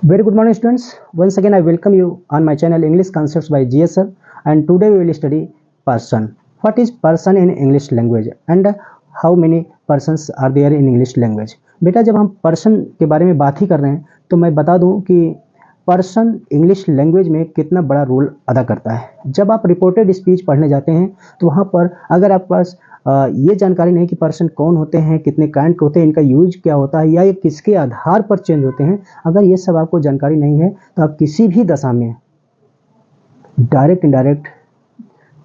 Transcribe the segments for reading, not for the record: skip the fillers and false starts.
Very good morning, students. Once again, I welcome you on my channel English Concepts by GSR. And today we will study person. What is person in English language and how many persons are there in English language? बेटा जब हम person के बारे में बात ही कर रहे हैं तो मैं बता दूं कि पर्सन इंग्लिश लैंग्वेज में कितना बड़ा रोल अदा करता है। जब आप रिपोर्टेड स्पीच पढ़ने जाते हैं तो वहाँ पर अगर आपके पास ये जानकारी नहीं कि पर्सन कौन होते हैं, कितने काइंड के होते हैं, इनका यूज क्या होता है या ये किसके आधार पर चेंज होते हैं, अगर ये सब आपको जानकारी नहीं है तो आप किसी भी दशा में डायरेक्ट इनडायरेक्ट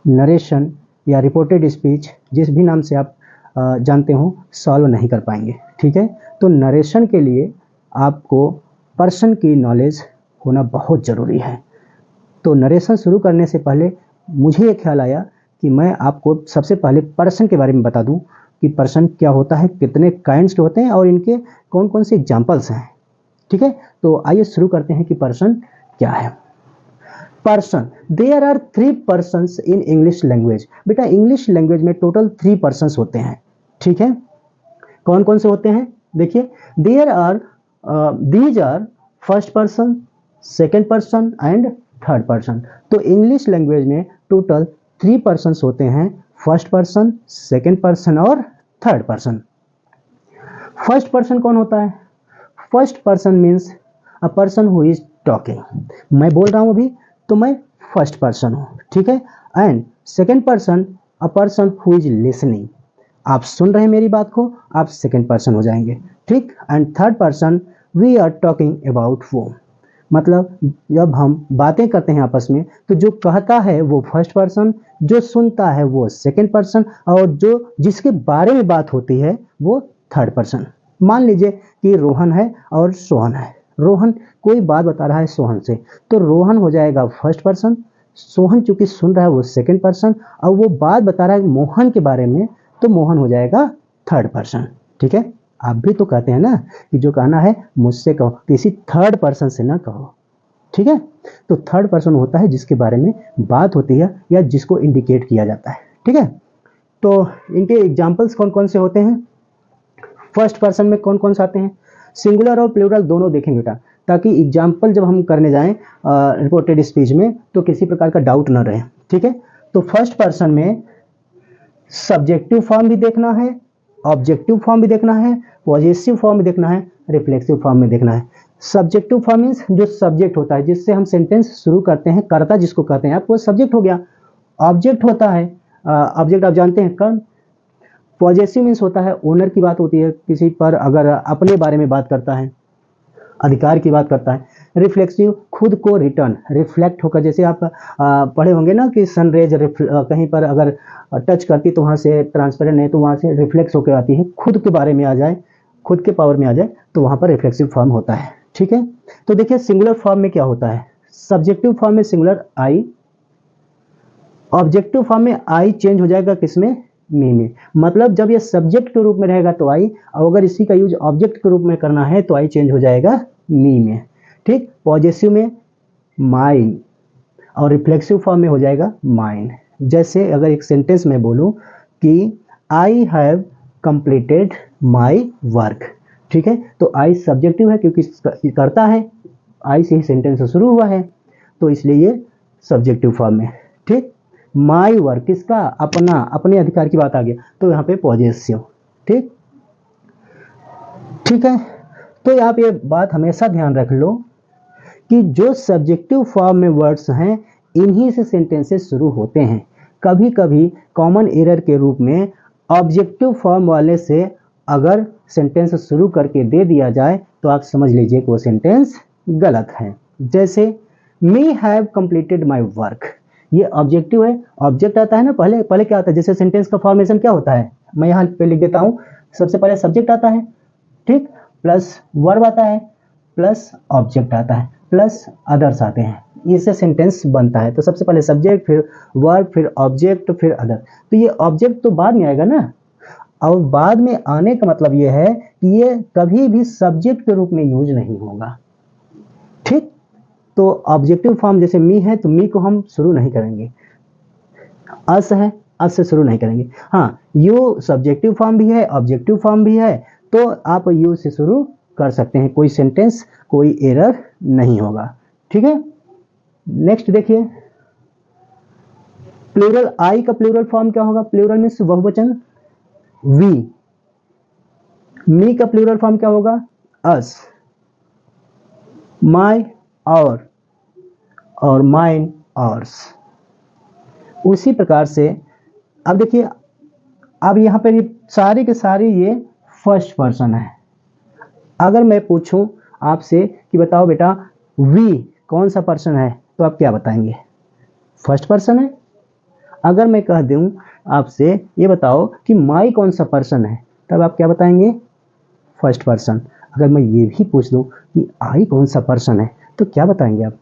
नरेशन या रिपोर्टेड स्पीच जिस भी नाम से आप जानते हो सॉल्व नहीं कर पाएंगे। ठीक है, तो नरेशन के लिए आपको पर्सन की नॉलेज होना बहुत ज़रूरी है। तो नरेशन शुरू करने से पहले मुझे ये ख्याल आया कि मैं आपको सबसे पहले पर्सन के बारे में बता दूं कि पर्सन क्या होता है, कितने काइंड्स के होते हैं और इनके कौन कौन से एग्जाम्पल्स हैं। ठीक है, तो आइए शुरू करते हैं कि पर्सन क्या है। Person, there are 3 persons in English language. बेटा इंग्लिश लैंग्वेज में टोटल 3 पर्सन्स होते हैं। ठीक है, कौन कौन से होते हैं देखिए, these are first person, second person and third person. तो इंग्लिश लैंग्वेज में टोटल 3 पर्सन्स होते हैं, फर्स्ट पर्सन, सेकेंड पर्सन और थर्ड पर्सन। फर्स्ट पर्सन कौन होता है? First person means a person who is talking. मैं बोल रहा हूं अभी तो मैं फर्स्ट पर्सन हूं। ठीक है, and second person a person who is listening. आप सुन रहे हैं मेरी बात को, आप सेकेंड पर्सन हो जाएंगे। ठीक, and third person we are talking about वो, मतलब जब हम बातें करते हैं आपस में तो जो कहता है वो फर्स्ट पर्सन, जो सुनता है वो सेकंड पर्सन और जो जिसके बारे में बात होती है वो थर्ड पर्सन। मान लीजिए कि रोहन है और सोहन है। रोहन कोई बात बता रहा है सोहन से, तो रोहन हो जाएगा फर्स्ट पर्सन, सोहन चूंकि सुन रहा है वो सेकंड पर्सन और वो बात बता रहा है मोहन के बारे में, तो मोहन हो जाएगा थर्ड पर्सन। ठीक है, आप भी तो कहते हैं ना कि जो कहना है मुझसे कहो, किसी थर्ड पर्सन से ना कहो। ठीक है, तो थर्ड पर्सन होता है जिसके बारे में बात होती है या जिसको इंडिकेट किया जाता है। ठीक है, तो इनके एग्जाम्पल्स कौन कौन से होते हैं? फर्स्ट पर्सन में कौन कौन से आते हैं? सिंगुलर और प्लूरल दोनों देखेंगे बेटा, ताकि एग्जाम्पल जब हम करने जाएं रिपोर्टेड स्पीच में तो किसी प्रकार का डाउट ना रहे। ठीक है, तो फर्स्ट पर्सन में सब्जेक्टिव फॉर्म भी देखना है, ऑब्जेक्टिव फॉर्म भी देखना है, पॉजेसिव फॉर्म भी देखना है, रिफ्लेक्सिव फॉर्म में देखना है। सब्जेक्टिव फॉर्म मीन्स जो सब्जेक्ट होता है जिससे हम सेंटेंस शुरू करते हैं, कर्ता जिसको कहते हैं आप, वो सब्जेक्ट हो गया। ऑब्जेक्ट होता है, ऑब्जेक्ट आप जानते हैं कौन। पॉजेसिव मीन्स होता है ओनर की बात होती है, किसी पर अगर अपने बारे में बात करता है, अधिकार की बात करता है। रिफ्लेक्सिव खुद को रिटर्न रिफ्लेक्ट होकर, जैसे आप पढ़े होंगे ना कि सनरेज कहीं पर अगर टच करती तो वहाँ से ट्रांसपेरेंट नहीं तो वहाँ से रिफ्लेक्स होकर आती है, खुद के बारे में आ जाए, खुद के पावर में आ जाए तो वहाँ पर रिफ्लेक्सिव फॉर्म होता है। ठीक है, तो देखिए सिंगुलर फॉर्म में क्या होता है। सब्जेक्टिव फॉर्म में सिंगुलर आई, ऑब्जेक्टिव फॉर्म में आई चेंज हो जाएगा किसमें? मी में। मतलब जब ये सब्जेक्ट के रूप में रहेगा तो आई, और अगर इसी का यूज ऑब्जेक्ट के रूप में करना है तो आई चेंज हो जाएगा मी में। ठीक, पॉजेसिव में माई और रिफ्लेक्सिव फॉर्म में हो जाएगा माइन। जैसे अगर एक सेंटेंस में बोलूं कि I have completed my work. ठीक है, तो आई सब्जेक्टिव है क्योंकि करता है, आई से ही सेंटेंस शुरू हुआ है तो इसलिए ये सब्जेक्टिव फॉर्म में। ठीक, माई वर्क किसका? अपना, अपने अधिकार की बात आ गया तो यहाँ पे पॉजेसिव। ठीक, ठीक है, तो आप ये बात हमेशा ध्यान रख लो कि जो सब्जेक्टिव फॉर्म में वर्ड्स हैं इन्हीं से सेंटेंसेस शुरू होते हैं। कभी कभी कॉमन एरर के रूप में ऑब्जेक्टिव फॉर्म वाले से अगर सेंटेंस शुरू करके दे दिया जाए तो आप समझ लीजिए कि वो सेंटेंस गलत है। जैसे me have completed my work, ये ऑब्जेक्टिव है, ऑब्जेक्ट आता है ना पहले। पहले क्या आता है, जैसे सेंटेंस का फॉर्मेशन क्या होता है, मैं यहाँ पे लिख देता हूँ। सबसे पहले सब्जेक्ट आता है, ठीक, प्लस वर्ब आता है, प्लस ऑब्जेक्ट आता है, प्लस अदर्स आते हैं, इससे सेंटेंस बनता है। तो सबसे पहले सब्जेक्ट, फिर वर्ब, फिर ऑब्जेक्ट, फिर अदर। तो ये ऑब्जेक्ट तो बाद में आएगा ना, और बाद में आने का मतलब ये है कि ये कभी भी सब्जेक्ट के रूप में यूज नहीं होगा। ठीक, तो ऑब्जेक्टिव फॉर्म जैसे मी है तो मी को हम शुरू नहीं करेंगे, अस है अस से शुरू नहीं करेंगे। हाँ, यू सब्जेक्टिव फॉर्म भी है, ऑब्जेक्टिव फॉर्म भी है, तो आप यू से शुरू कर सकते हैं, कोई सेंटेंस कोई एरर नहीं होगा। ठीक है, नेक्स्ट देखिए, प्लूरल आई का प्लूरल फॉर्म क्या होगा? प्लूरल मीन्स बहुवचन वी। मी का प्लूरल फॉर्म क्या होगा? अस। माई और माइन आवर्स। उसी प्रकार से अब देखिए, अब यहां पर सारी के सारी ये फर्स्ट पर्सन है। अगर मैं पूछूं आपसे कि बताओ बेटा वी कौन सा पर्सन है, तो आप क्या बताएंगे? फर्स्ट पर्सन है। अगर मैं कह दूं आपसे ये बताओ कि माई कौन सा पर्सन है, तब आप क्या बताएंगे? First person. अगर मैं ये भी पूछ दूं कि आई कौन सा पर्सन है, तो क्या बताएंगे आप?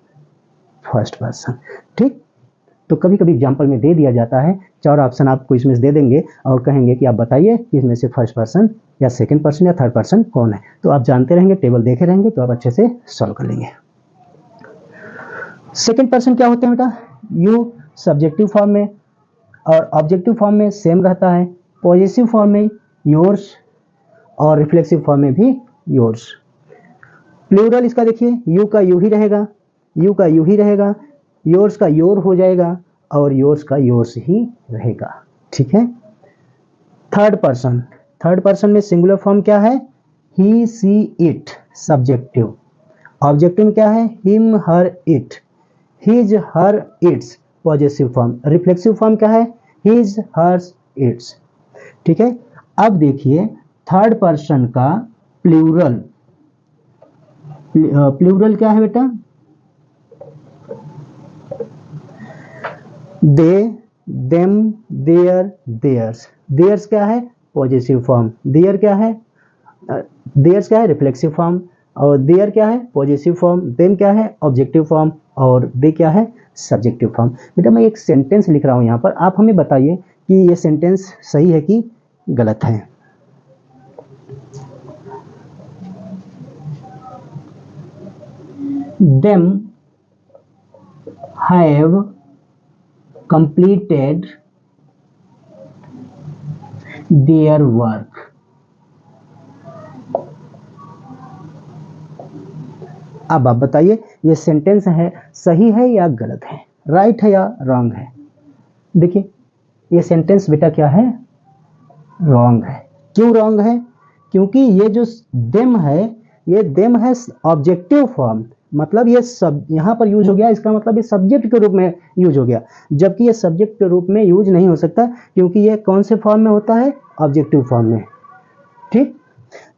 First person. ठीक, तो कभी कभी एग्जाम्पल में दे दिया जाता है, 4 ऑप्शन आपको इसमें से दे देंगे और कहेंगे कि आप बताइए कि इसमें से फर्स्ट पर्सन या सेकंड पर्सन या थर्ड पर्सन कौन है। तो आप जानते रहेंगे, टेबल देखे रहेंगे, तो आप अच्छे से सॉल्व कर लेंगे। सेकंड पर्सन क्या होते हैं बेटा? यू सब्जेक्टिव फॉर्म में और ऑब्जेक्टिव फॉर्म में सेम रहता है, पॉजेसिव फॉर्म में योर्स और रिफ्लेक्सिव फॉर्म में भी योर्स। प्लूरल इसका देखिए, यू का यू ही रहेगा, यू का यू ही रहेगा, योर्स का योर हो जाएगा और योर्स का योर्स ही रहेगा। ठीक है। थर्ड पर्सन में सिंगुलर फॉर्म क्या है? He she it subjective. Objective में क्या है? Him her it, his her its possessive form. Reflexive form क्या है? His hers its. ठीक है। अब देखिए थर्ड पर्सन का प्लूरल, प्लूरल क्या है बेटा? They, them, their, theirs. Theirs क्या है? Possessive form. देयर क्या है? देयर्स क्या है? Reflexive form. और देयर क्या है? Possessive form. देम क्या है? Objective form. और दे क्या है? Subjective form. बेटा मैं एक सेंटेंस लिख रहा हूं यहां पर, आप हमें बताइए कि ये सेंटेंस सही है कि गलत है। Them have completed their work। अब आप बताइए ये सेंटेंस है सही है या गलत है, राइट है या रॉन्ग है? देखिए ये सेंटेंस बेटा क्या है? रॉन्ग है। क्यों रॉन्ग है? क्योंकि ये जो देम है, ये देम है ऑब्जेक्टिव फॉर्म, मतलब ये सब यहाँ पर यूज हो गया, इसका मतलब ये सब्जेक्ट के रूप में यूज हो गया, जबकि ये सब्जेक्ट के रूप में यूज नहीं हो सकता क्योंकि ये कौन से फॉर्म में होता है? ऑब्जेक्टिव फॉर्म में। ठीक,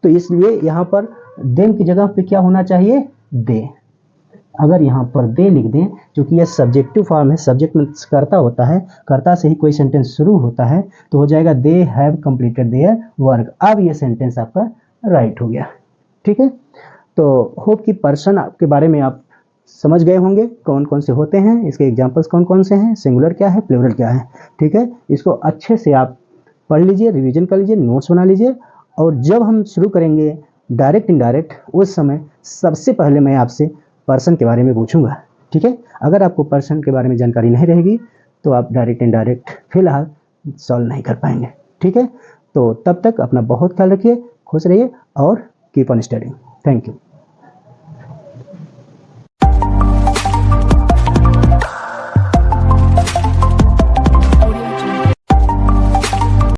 तो इसलिए यहाँ पर देम की जगह पे क्या होना चाहिए? दे। अगर यहाँ पर दे लिख दें, क्योंकि ये सब्जेक्टिव फॉर्म है, सब्जेक्ट में कर्ता होता है, कर्ता से ही कोई सेंटेंस शुरू होता है, तो हो जाएगा they have completed their work. अब ये सेंटेंस आपका राइट हो गया। ठीक है, तो होप कि पर्सन के बारे में आप समझ गए होंगे, कौन कौन से होते हैं, इसके एग्जांपल्स कौन कौन से हैं, सिंगुलर क्या है, प्लूरल क्या है। ठीक है, इसको अच्छे से आप पढ़ लीजिए, रिवीजन कर लीजिए, नोट्स बना लीजिए, और जब हम शुरू करेंगे डायरेक्ट इनडायरेक्ट, उस समय सबसे पहले मैं आपसे पर्सन के बारे में पूछूंगा। ठीक है, अगर आपको पर्सन के बारे में जानकारी नहीं रहेगी तो आप डायरेक्ट इनडायरेक्ट फिलहाल सॉल्व नहीं कर पाएंगे। ठीक है, तो तब तक अपना बहुत ख्याल रखिए, खुश रहिए और keep on studying. Thank you.